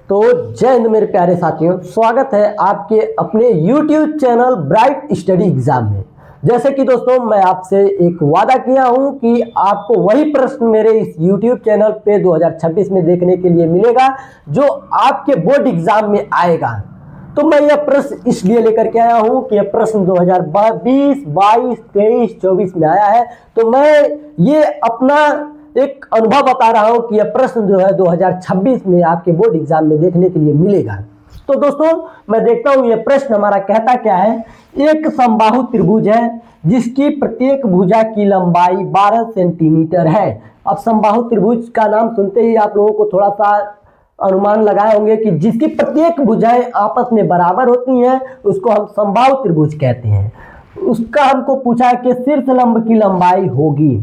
तो जय हिंद मेरे प्यारे साथियों, स्वागत है आपके अपने YouTube channel bright study exam में। जैसे कि दोस्तों मैं आपसे एक वादा किया हूं कि आपको वही प्रश्न मेरे इस YouTube चैनल पे 2026 में देखने के लिए मिलेगा जो आपके बोर्ड एग्जाम में आएगा। तो मैं यह प्रश्न इसलिए लेकर के आया हूं कि यह प्रश्न 2020, 22, 23, 24 में आया है। तो मैं ये अपना एक अनुभव बता रहा हूं कि यह प्रश्न जो है 2026 में आपके बोर्ड एग्जाम में देखने के लिए मिलेगा। तो दोस्तों मैं देखता हूं यह प्रश्न हमारा कहता क्या है। एक समबाहु त्रिभुज है जिसकी प्रत्येक भुजा की लंबाई 12 सेंटीमीटर है। अब समबाहु त्रिभुज का नाम सुनते ही आप लोगों को थोड़ा सा अनुमान लगाए होंगे कि जिसकी प्रत्येक भुजाएं आपस में बराबर होती हैं उसको हम समबाहु त्रिभुज कहते हैं। उसका हमको पूछा है कि शीर्ष लंब की लंबाई होगी।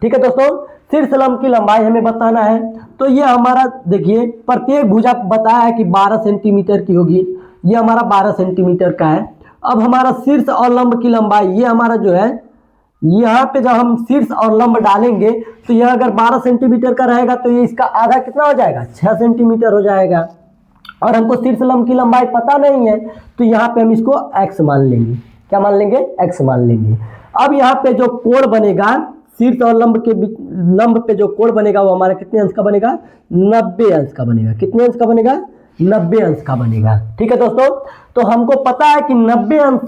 ठीक है दोस्तों, शीर्ष लंब की लंबाई हमें बताना है। तो ये हमारा देखिए प्रत्येक भुजा बताया है कि 12 सेंटीमीटर की होगी। ये हमारा 12 सेंटीमीटर का है। अब हमारा शीर्ष और लंब की लंबाई ये हमारा जो है यहाँ पे जब हम शीर्ष और लंब डालेंगे तो यह अगर 12 सेंटीमीटर का रहेगा तो ये इसका आधा कितना हो जाएगा, 6 सेंटीमीटर हो जाएगा। और हमको शीर्ष लंब की लंबाई पता नहीं है तो यहाँ पे हम इसको x मान लेंगे। क्या मान लेंगे? x मान लेंगे। अब यहाँ पे जो कोण बनेगा शीर्ष और लंब के लंब पे जो कोण बनेगा वो हमारा कितने अंश का बनेगा? 90 अंश का बनेगा। कितने अंश का बनेगा? 90 अंश का बनेगा। ठीक है दोस्तों, तो हमको पता है कि 90 अंश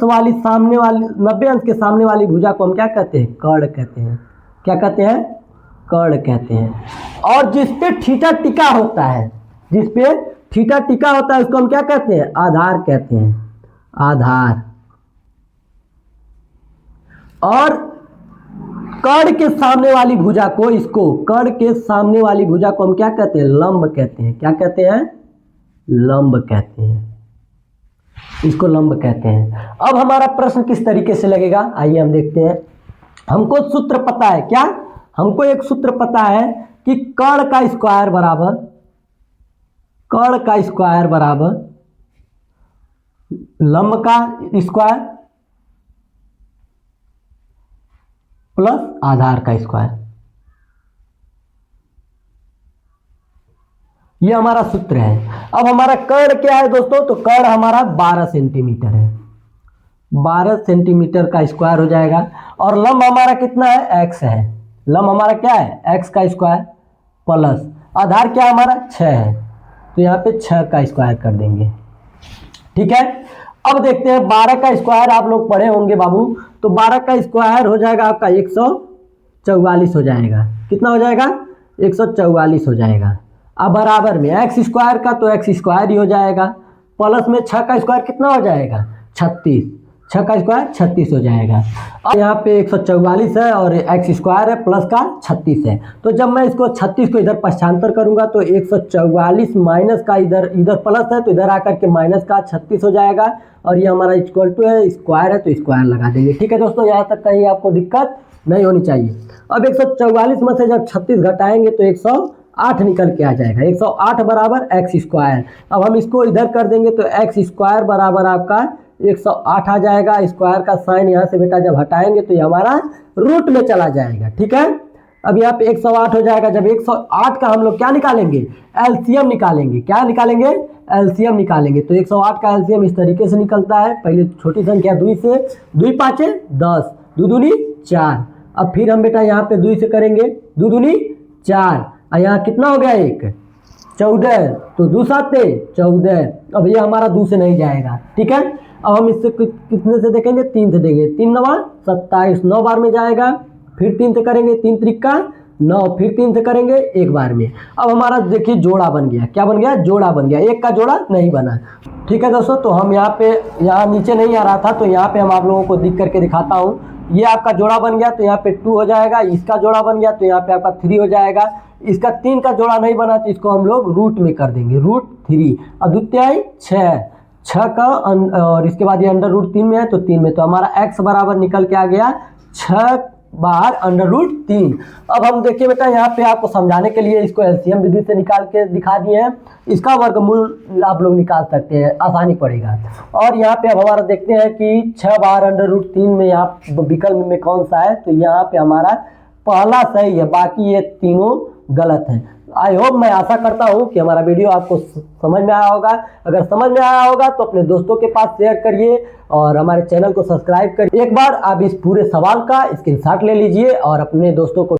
के सामने वाली भुजा को हम क्या कहते हैं? कर्ण कहते हैं। क्या कहते हैं? कर्ण कहते हैं। और जिसपे थीटा टिका होता है, जिसपे थीटा टिका होता है उसको हम क्या कहते हैं? आधार कहते हैं। आधार। और कर्ण के सामने वाली भुजा को, इसको कर्ण के सामने वाली भुजा को हम क्या कहते हैं? लंब कहते हैं। क्या कहते हैं? लंब कहते हैं। इसको लंब कहते हैं। अब हमारा प्रश्न किस तरीके से लगेगा आइए हम देखते हैं। हमको सूत्र पता है। क्या? हमको एक सूत्र पता है कि कर्ण का स्क्वायर बराबर लंब का स्क्वायर प्लस आधार का स्क्वायर। ये हमारा सूत्र है। अब हमारा कर्ण क्या है दोस्तों? तो कर्ण हमारा 12 सेंटीमीटर है। 12 सेंटीमीटर का स्क्वायर हो जाएगा। और लंब हमारा कितना है? x है। लंब हमारा क्या है? x का स्क्वायर प्लस आधार क्या हमारा? 6 है। तो यहाँ पे 6 का स्क्वायर कर देंगे। ठीक है। अब देखते हैं 12 का स्क्वायर आप लोग पढ़े होंगे बाबू। तो 12 का स्क्वायर हो जाएगा आपका 144 हो जाएगा। कितना हो जाएगा? 144 हो जाएगा। अब बराबर में एक्स स्क्वायर का तो एक्स स्क्वायर ही हो जाएगा प्लस में 6 का स्क्वायर कितना हो जाएगा? 36। 6 का स्क्वायर 36 हो जाएगा। अब यहाँ पे 144 है और एक्स स्क्वायर है प्लस का 36 है। तो जब मैं इसको 36 को इधर पक्षांतर करूंगा तो 144 माइनस का इधर प्लस है तो इधर आकर के माइनस का 36 हो जाएगा। और ये हमारा इक्वल टू है, स्क्वायर है तो स्क्वायर लगा देंगे। ठीक है दोस्तों, यहाँ तक कहीं आपको दिक्कत नहीं होनी चाहिए। अब 144 में से जब 36 घटाएंगे तो 108 निकल के आ जाएगा। 108 बराबर एक्स स्क्वायर। अब हम इसको इधर कर देंगे तो एक्स स्क्वायर बराबर आपका 108 आ जाएगा। स्क्वायर का साइन यहाँ से बेटा जब हटाएंगे तो ये हमारा रूट में चला जाएगा। ठीक है। अब यहाँ पे 108 हो जाएगा। जब 108 का हम लोग क्या निकालेंगे? एलसीएम निकालेंगे। क्या निकालेंगे? एलसीएम निकालेंगे। तो 108 का एलसीएम इस तरीके से निकलता है। पहले छोटी संख्या 2 से 2 5 10, 2 दूनी 4। अब फिर हम बेटा यहाँ पे 2 से करेंगे, 2 दूनी 4। और यहाँ कितना हो गया? 1 14। तो 2 7 14। अब ये हमारा 2 से नहीं जाएगा। ठीक है। अब हम इससे कितने से देखेंगे? 3 से देंगे। 3 9 27, 9 बार में जाएगा। फिर 3 से करेंगे, 3 त्रिक 9, फिर 3 से करेंगे 1 बार में। अब हमारा देखिए जोड़ा बन गया। क्या बन गया? जोड़ा बन गया। एक का जोड़ा नहीं बना। ठीक है दोस्तों, तो हम यहाँ नीचे नहीं आ रहा था तो यहाँ पे हम आप लोगों को दिख करके दिखाता हूँ। ये आपका जोड़ा बन गया तो यहाँ पे 2 हो जाएगा। इसका जोड़ा बन गया तो यहाँ पे आपका 3 हो जाएगा। इसका 3 का जोड़ा नहीं बना तो इसको हम लोग रूट में कर देंगे, √3। अब द्वितीय 6 का और इसके बाद ये √3 में है तो 3 में। तो हमारा x बराबर निकल के आ गया 6 बार √3। अब हम देखिए बेटा यहाँ पे आपको समझाने के लिए इसको एलसीएम विधि से निकाल के दिखा दिए हैं। इसका वर्गमूल आप लोग निकाल सकते हैं, आसानी पड़ेगा। और यहाँ पे अब हमारा देखते हैं कि 6 बार √3 में यहाँ विकल्प में कौन सा है। तो यहाँ पे हमारा पहला सही है, बाकी ये तीनों गलत हैं। आई होप, मैं आशा करता हूँ कि हमारा वीडियो आपको समझ में आया होगा। अगर समझ में आया होगा तो अपने दोस्तों के पास शेयर करिए और हमारे चैनल को सब्सक्राइब करिए। एक बार आप इस पूरे सवाल का स्क्रीनशॉट ले लीजिए और अपने दोस्तों को